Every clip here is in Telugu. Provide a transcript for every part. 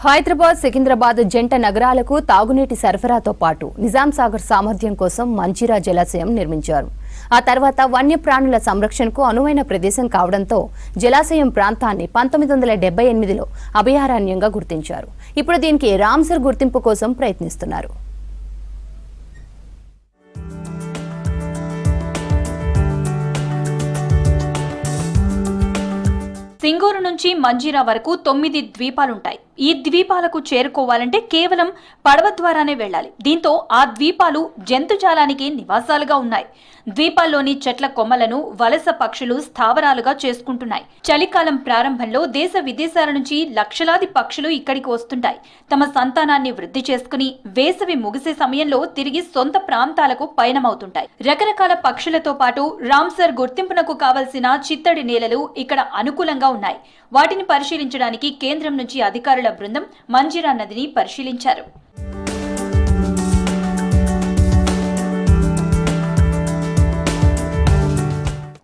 హైదరాబాద్, సికింద్రాబాద్ జంట నగరాలకు తాగునీటి సరఫరాతో పాటు నిజాం సాగర్ సామర్థ్యం కోసం మంజీరా జలాశయం నిర్మించారు. ఆ తర్వాత వన్యప్రాణుల సంరక్షణకు అనువైన ప్రదేశం కావడంతో జలాశయం ప్రాంతాన్ని 1978లో అభయారణ్యంగా గుర్తించారు. ఇప్పుడు దీనికి రామ్సర్ గుర్తింపు కోసం ప్రయత్నిస్తున్నారు. సింగూరు నుంచి మంజీరా వరకు 9 ద్వీపాలుంటాయి. ఈ ద్వీపాలకు చేరుకోవాలంటే కేవలం పడవ ద్వారానే వెళ్లాలి. దీంతో ఆ ద్వీపాలు జంతుజాలానికి నివాసాలుగా ఉన్నాయి. ద్వీపాల్లోని చెట్ల కొమ్మలను వలస పక్షులు స్థావరాలుగా చేసుకుంటున్నాయి. చలికాలం ప్రారంభంలో దేశ విదేశాల నుంచి లక్షలాది పక్షులు ఇక్కడికి వస్తుంటాయి. తమ సంతానాన్ని వృద్ధి చేసుకుని వేసవి ముగిసే సమయంలో తిరిగి సొంత ప్రాంతాలకు పయనమవుతుంటాయి. రకరకాల పక్షులతో పాటు రామ్సర్ గుర్తింపునకు కావలసిన చిత్తడి నేలలు ఇక్కడ అనుకూలంగా ఉన్నాయి. వాటిని పరిశీలించడానికి కేంద్రం నుంచి అధికారుల బృందం మంజీరా నదిని పరిశీలించారు.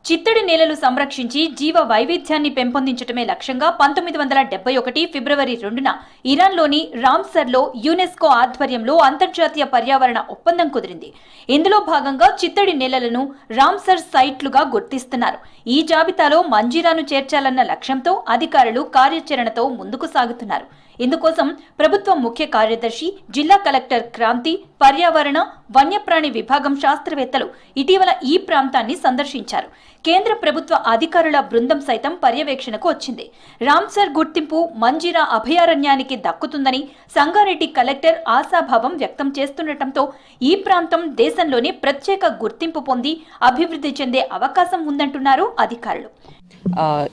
చిత్తడి నేలలు సంరక్షించి జీవ వైవిధ్యాన్ని పెంపొందించడమే లక్ష్యంగా 1971 ఫిబ్రవరి 2న ఇరాన్లోని రామ్సర్లో యునెస్కో ఆధ్వర్యంలో అంతర్జాతీయ పర్యావరణ ఒప్పందం కుదిరింది. ఇందులో భాగంగా చిత్తడి నేలలను రామ్సర్ సైట్లుగా గుర్తిస్తున్నారు. ఈ జాబితాలో మంజీరాను చేర్చాలన్న లక్ష్యంతో అధికారులు కార్యాచరణతో ముందుకు సాగుతున్నారు. ఇందుకోసం ప్రభుత్వ ముఖ్య కార్యదర్శి, జిల్లా కలెక్టర్ క్రాంతి, పర్యావరణ వన్యప్రాణి విభాగం శాస్త్రవేత్తలు ఇటీవల ఈ ప్రాంతాన్ని సందర్శించారు. కేంద్ర ప్రభుత్వ అధికారుల బృందం సైతం పర్యవేక్షణకు వచ్చింది. రామ్సర్ గుర్తింపు మంజీరా అభయారణ్యానికి దక్కుతుందని సంగారెడ్డి కలెక్టర్ ఆశాభావం వ్యక్తం చేస్తుండటంతో ఈ ప్రాంతం దేశంలోనే ప్రత్యేక గుర్తింపు పొంది అభివృద్ధి చెందే అవకాశం ఉందంటున్నారు అధికారులు.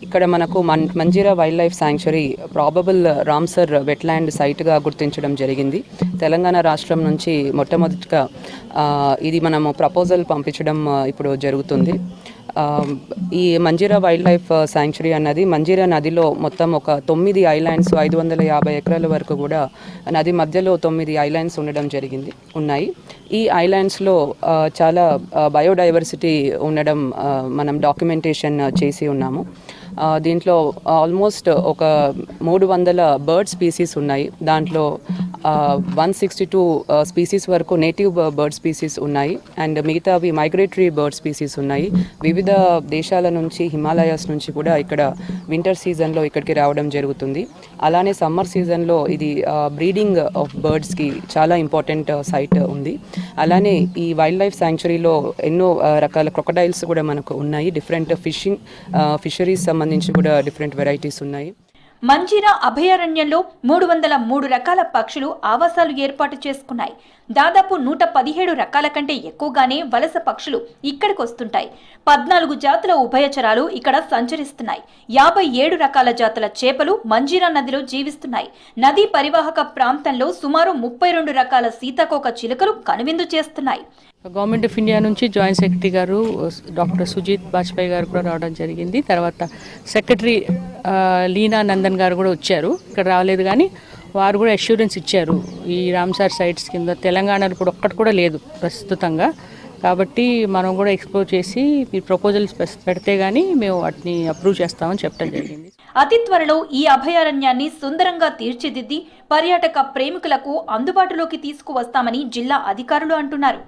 ఇక్కడ మనకు Manjira wildlife sanctuary probable Ramsar wetland సైట్గా గుర్తించడం జరిగింది. తెలంగాణ రాష్ట్రం నుంచి మొట్టమొదటిగా ఇది మనము ప్రపోజల్ పంపించడం ఇప్పుడు జరుగుతుంది. ఈ మంజీరా వైల్డ్ లైఫ్ శాంక్చురీ అన్నది మంజీరా నదిలో మొత్తం ఒక 9 ఐలాండ్స్ 550 ఎకరాల వరకు కూడా నది మధ్యలో 9 ఐలాండ్స్ ఉన్నాయి. ఈ ఐలాండ్స్లో చాలా బయోడైవర్సిటీ ఉండడం మనం డాక్యుమెంటేషన్ చేసి ఉన్నాము. దీంట్లో ఆల్మోస్ట్ ఒక 300 బర్డ్ స్పీసీస్ ఉన్నాయి. దాంట్లో 162 స్పీసీస్ వరకు నేటివ్ బర్డ్ స్పీసీస్ ఉన్నాయి అండ్ మిగతావి మైగ్రేటరీ బర్డ్ స్పీసీస్ ఉన్నాయి. వివిధ దేశాల నుంచి, హిమాలయాస్ నుంచి కూడా ఇక్కడ వింటర్ సీజన్లో ఇక్కడికి రావడం జరుగుతుంది. అలానే సమ్మర్ సీజన్లో ఇది బ్రీడింగ్ ఆఫ్ బర్డ్స్కి చాలా ఇంపార్టెంట్ సైట్ ఉంది. అలానే ఈ వైల్డ్ లైఫ్ శాంక్చురీలో ఎన్నో రకాల క్రొకడైల్స్ కూడా మనకు ఉన్నాయి. డిఫరెంట్ ఫిషరీస్ సంబంధించి కూడా డిఫరెంట్ వెరైటీస్ ఉన్నాయి. మంజీరా అభయారణ్యంలో 303 రకాల పక్షులు ఆవాసాలు ఏర్పాటు చేసుకున్నాయి. దాదాపు 117 రకాల కంటే ఎక్కువగానే వలస పక్షులు ఇక్కడికి వస్తుంటాయి. 14 జాతుల ఉభయచరాలు ఇక్కడ సంచరిస్తున్నాయి. 57 రకాల జాతుల చేపలు మంజీరా నదిలో జీవిస్తున్నాయి. నదీ పరివాహక ప్రాంతంలో సుమారు 32 రకాల సీతాకోక చిలుకలు కనువిందు చేస్తున్నాయి. గవర్నమెంట్ ఆఫ్ ఇండియా నుంచి జాయింట్ సెక్రటరీ గారు డాక్టర్ సుజిత్ బాజ్పేయి గారు కూడా రావడం జరిగింది. తర్వాత సెక్రటరీ లీనా నందన్ గారు కూడా వచ్చారు. ఇక్కడ రాలేదు కానీ వారు కూడా అష్యూరెన్స్ ఇచ్చారు. ఈ రామ్సార్ సైట్స్ కింద తెలంగాణలో ఇప్పుడు ఒక్కటి కూడా లేదు ప్రస్తుతంగా. కాబట్టి మనం కూడా ఎక్స్ప్లోర్ చేసి మీ ప్రపోజల్స్ పెడితే కానీ మేము వాటిని అప్రూవ్ చేస్తామని చెప్పడం జరిగింది. అతి త్వరలో ఈ అభయారణ్యాన్ని సుందరంగా తీర్చిదిద్ది పర్యాటక ప్రేమికులకు అందుబాటులోకి తీసుకువస్తామని జిల్లా అధికారులు అంటున్నారు.